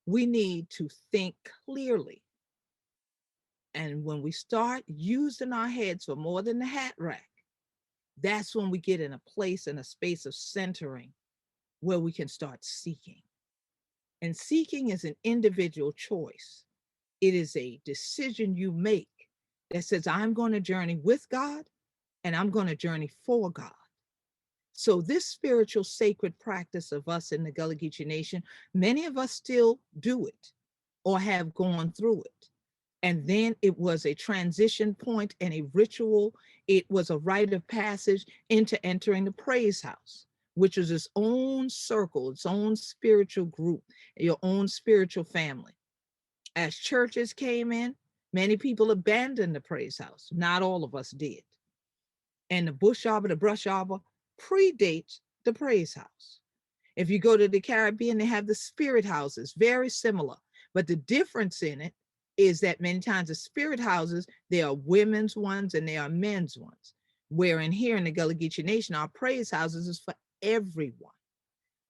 We need to think clearly. And when we start using our heads for more than the hat rack, that's when we get in a place and a space of centering where we can start seeking. And seeking is an individual choice. It is a decision you make that says, I'm going to journey with God and I'm going to journey for God. So, this spiritual sacred practice of us in the Gullah Geechee Nation, many of us still do it or have gone through it. And then it was a transition point and a ritual. It was a rite of passage into entering the praise house, which is its own circle, its own spiritual group, your own spiritual family. As churches came in, many people abandoned the praise house. Not all of us did. And the bush arbor, the brush arbor predates the praise house. If you go to the Caribbean, they have the spirit houses, very similar. But the difference in it is that many times the spirit houses, there are women's ones and there are men's ones. Where in here in the Gullah Geechee Nation, our praise houses is for everyone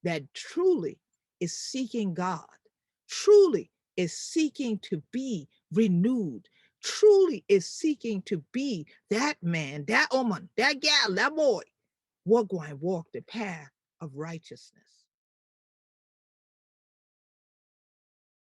that truly is seeking God, truly is seeking to be renewed, truly is seeking to be that man, that woman, that gal, that boy, we're going to walk the path of righteousness.